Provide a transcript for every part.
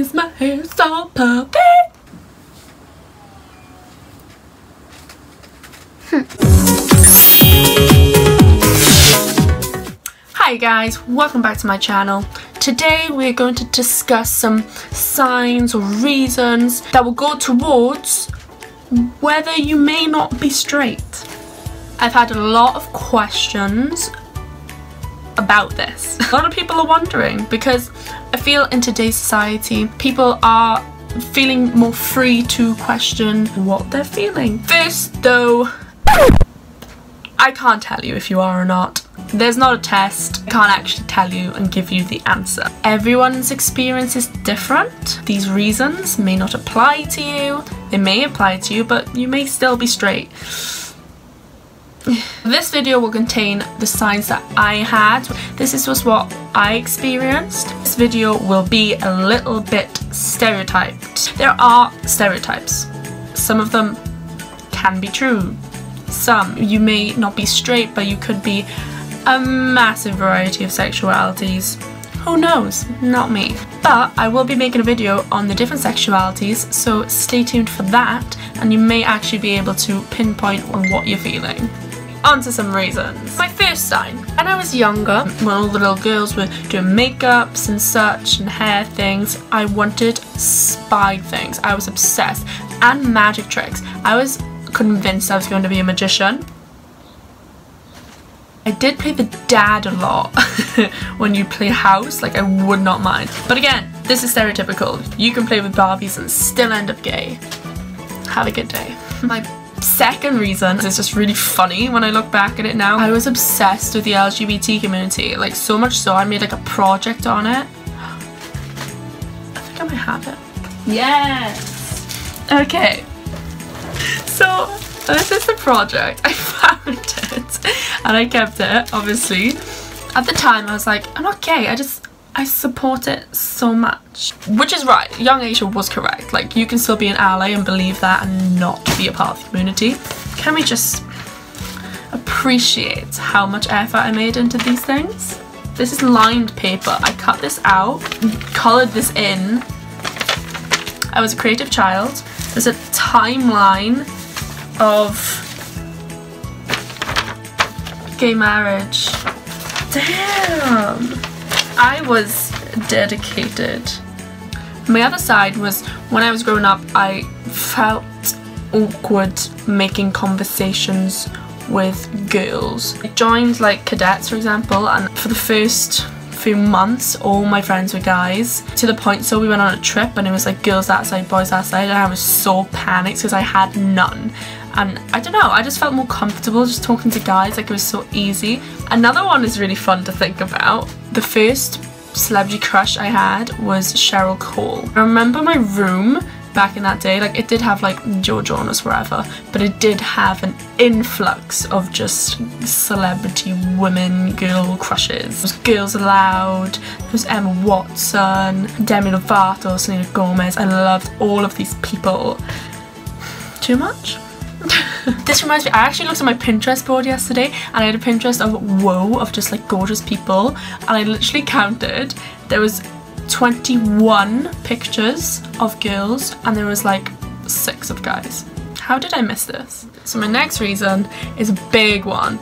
is my hair so puffy? Hi guys, welcome back to my channel. Today we're going to discuss some signs or reasons that will go towards whether you may not be straight. I've had a lot of questions about this. A lot of people are wondering because I feel in today's society people are feeling more free to question what they're feeling. First though, I can't tell you if you are or not. There's not a test. I can't actually tell you and give you the answer. Everyone's experience is different. These reasons may not apply to you. They may apply to you, but you may still be straight. This video will contain the signs that I had. This is just what I experienced. This video will be a little bit stereotyped. There are stereotypes. Some of them can be true. Some, you may not be straight, but you could be a massive variety of sexualities. Who knows? Not me. But I will be making a video on the different sexualities, so stay tuned for that, and you may actually be able to pinpoint on what you're feeling. On to some reasons. My first sign. When I was younger, when all the little girls were doing makeups and such and hair things, I wanted spy things. I was obsessed. And magic tricks. I was convinced I was going to be a magician. I did play the dad a lot when you play house, like I would not mind. But again, this is stereotypical. You can play with Barbies and still end up gay. Have a good day. My second reason is just really funny when I look back at it now. I was obsessed with the LGBT community, like so much so I made like a project on it. I think I might have it. Yes! Okay. So this is the project. I found it and I kept it, obviously. At the time I was like, I'm not gay, I support it so much. Which is right, young Aisha was correct. Like, you can still be an ally and believe that and not be a part of the community. Can we just appreciate how much effort I made into these things? This is lined paper. I cut this out, coloured this in. I was a creative child. There's a timeline of gay marriage. Damn! I was dedicated. My other side was when I was growing up, I felt awkward making conversations with girls. I joined like cadets, for example, and for the first few months all my friends were guys, to the point so we went on a trip and it was like girls that side, boys that side, and I was so panicked because I had none. And I don't know, I just felt more comfortable just talking to guys, like it was so easy. Another one is really fun to think about. The first celebrity crush I had was Cheryl Cole. I remember my room back in that day, like it did have like Joe Jonas wherever, but it did have an influx of just celebrity women girl crushes. There was Girls Aloud, there was Emma Watson, Demi Lovato, Selena Gomez. I loved all of these people. Too much? This reminds me, I actually looked at my Pinterest board yesterday and I had a Pinterest of whoa, of just like gorgeous people, and I literally counted, there was 21 pictures of girls and there was like 6 of guys. How did I miss this? So my next reason is a big one,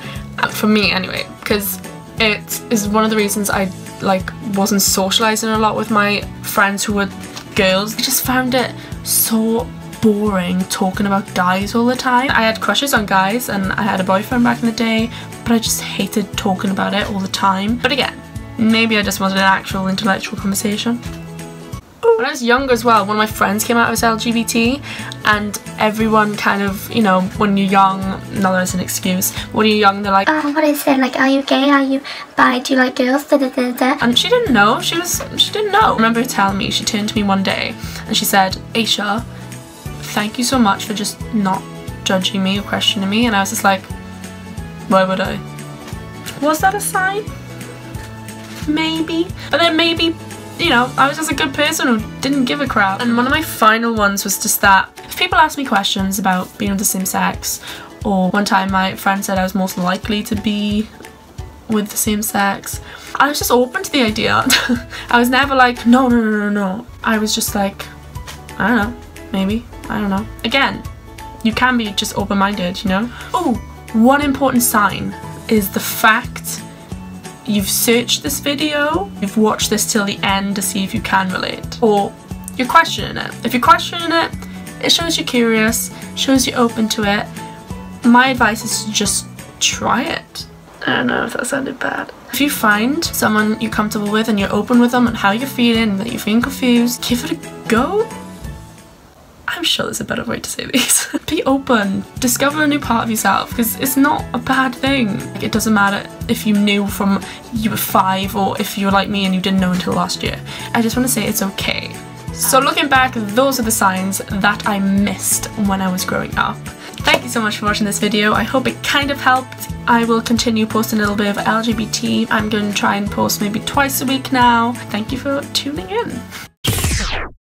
for me anyway, because it is one of the reasons I like wasn't socializing a lot with my friends who were girls. I just found it so boring talking about guys all the time. I had crushes on guys and I had a boyfriend back in the day, but I just hated talking about it all the time. But again, maybe I just wanted an actual intellectual conversation. When I was younger as well, one of my friends came out as LGBT and everyone kind of, you know, when you're young, not that it's an excuse, but when you're young they're like, what is it, like, are you gay, are you bi, do you like girls, da da da da. And she didn't know, she didn't know. I remember her telling me, she turned to me one day and she said, Aisha, thank you so much for just not judging me or questioning me. And I was just like, why would I? Was that a sign? Maybe. But then maybe, you know, I was just a good person who didn't give a crap. And one of my final ones was just that if people ask me questions about being of the same sex, or one time my friend said I was most likely to be with the same sex, I was just open to the idea. I was never like, no, no, no, no, no. I was just like, I don't know, maybe, I don't know. Again, you can be just open-minded, you know? Oh, one important sign is the fact you've searched this video, you've watched this till the end to see if you can relate, or you're questioning it. If you're questioning it, it shows you're curious, shows you're open to it. My advice is to just try it. I don't know if that sounded bad. If you find someone you're comfortable with and you're open with them and how you're feeling, that you're feeling confused, give it a go. I'm sure there's a better way to say this. Be open. Discover a new part of yourself, because it's not a bad thing. It doesn't matter if you knew from you were 5 or if you were like me and you didn't know until last year. I just want to say it's okay. So looking back, those are the signs that I missed when I was growing up. Thank you so much for watching this video. I hope it kind of helped. I will continue posting a little bit of LGBT. I'm going to try and post maybe twice a week now. Thank you for tuning in.